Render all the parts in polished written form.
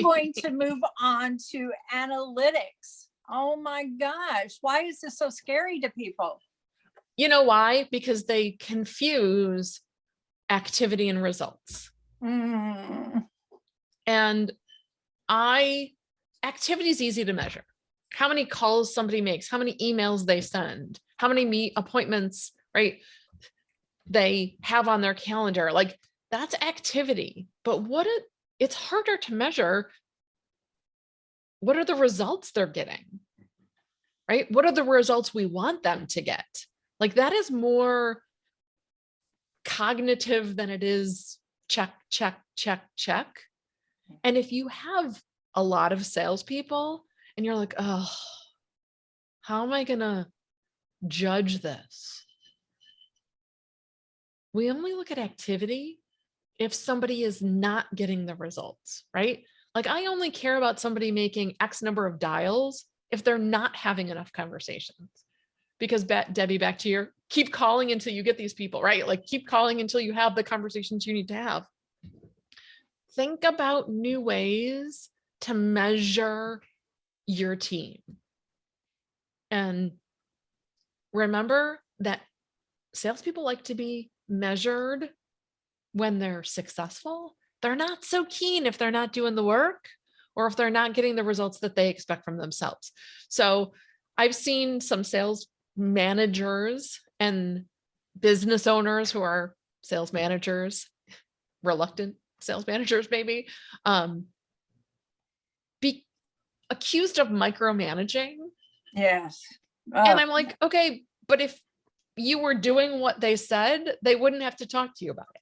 going to move on to analytics. Oh my gosh, why is this so scary to people? You know why? Because they confuse activity and results. And activity is easy to measure. How many calls somebody makes, how many emails they send, how many appointments, right, they have on their calendar. Like, that's activity. But it's harder to measure. What are the results they're getting, right? What are the results we want them to get? Like, that is more cognitive than it is check, check, check, check. And if you have a lot of salespeople and you're like, oh, how am I gonna judge this? We only look at activity if somebody is not getting the results, right? Like, I only care about somebody making X number of dials if they're not having enough conversations. Because Debbie, back to your keep calling until you get these people, right? Like, keep calling until you have the conversations you need to have. Think about new ways to measure your team. And remember that salespeople like to be measured when they're successful. They're not so keen if they're not doing the work or if they're not getting the results that they expect from themselves. So I've seen some sales managers and business owners who are sales managers, reluctant sales managers maybe, be accused of micromanaging. Yes. And I'm like, okay, but if you were doing what they said, they wouldn't have to talk to you about it.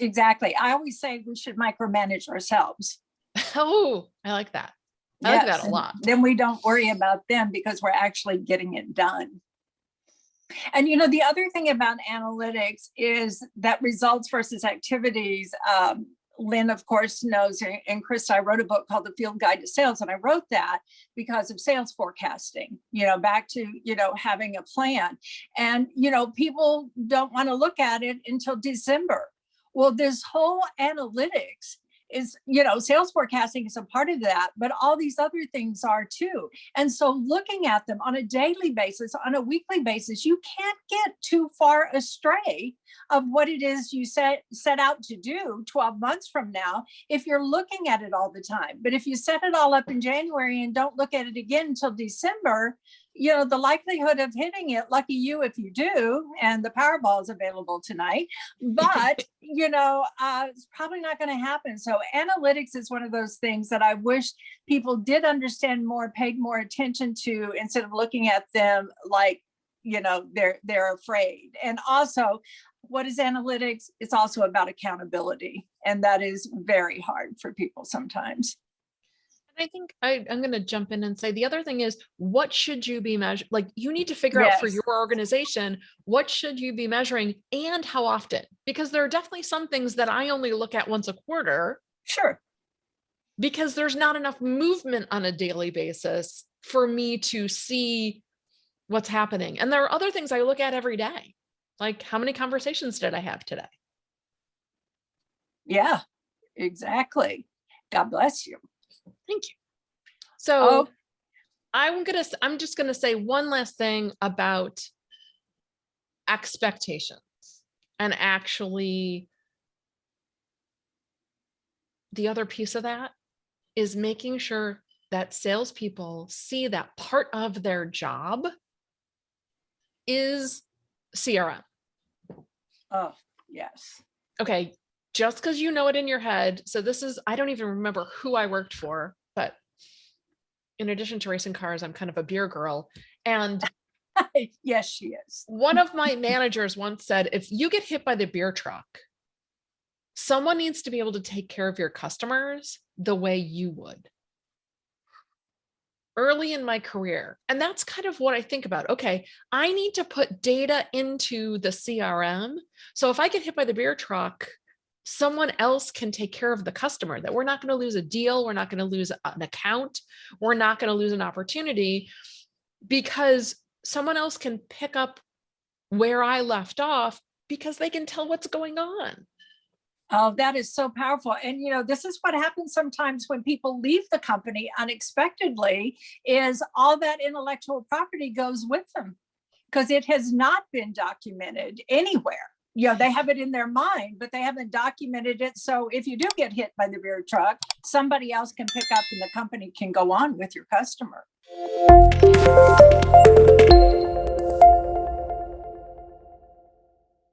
Exactly. I always say we should micromanage ourselves. Oh, I like that. I like that a lot. Then we don't worry about them because we're actually getting it done. And the other thing about analytics is that results versus activities. Lynn, of course, knows, and Chris, I wrote a book called The Field Guide to Sales, and I wrote that because of sales forecasting, back to, having a plan. And, people don't want to look at it until December. Well, this whole analytics is, sales forecasting is a part of that, but all these other things are too. And so looking at them on a daily basis, on a weekly basis, you can't get too far astray of what it is you set out to do 12 months from now if you're looking at it all the time. But if you set it all up in January and don't look at it again until December, the likelihood of hitting it, lucky you if you do, and the Powerball is available tonight, but, it's probably not going to happen. So analytics is one of those things that I wish people did understand more, paid more attention to, instead of looking at them like, they're afraid. And also, what is analytics? It's also about accountability. And that is very hard for people sometimes. I think I'm going to jump in and say the other thing is, what should you be measuring? Like, you need to figure out for your organization, what should you be measuring and how often? Because there are definitely some things that I only look at once a quarter. Sure. Because there's not enough movement on a daily basis for me to see what's happening. And there are other things I look at every day. Like, how many conversations did I have today? Yeah, exactly. God bless you. Thank you. So I'm just going to say one last thing about expectations, and actually the other piece of that is making sure that salespeople see that part of their job is CRM. Oh, yes. Okay. Just because you know it in your head. So I don't even remember who I worked for, but in addition to racing cars, I'm kind of a beer girl. And yes, she is. One of my managers once said, if you get hit by the beer truck, someone needs to be able to take care of your customers the way you would. Early in my career. And that's kind of what I think about. Okay, I need to put data into the CRM. So if I get hit by the beer truck, someone else can take care of the customer, that we're not going to lose a deal. We're not going to lose an account. We're not going to lose an opportunity, because someone else can pick up where I left off because they can tell what's going on. Oh, that is so powerful. And this is what happens sometimes when people leave the company unexpectedly, is all that intellectual property goes with them because it has not been documented anywhere. They have it in their mind, but they haven't documented it. So if you do get hit by the rear truck, somebody else can pick up and the company can go on with your customer.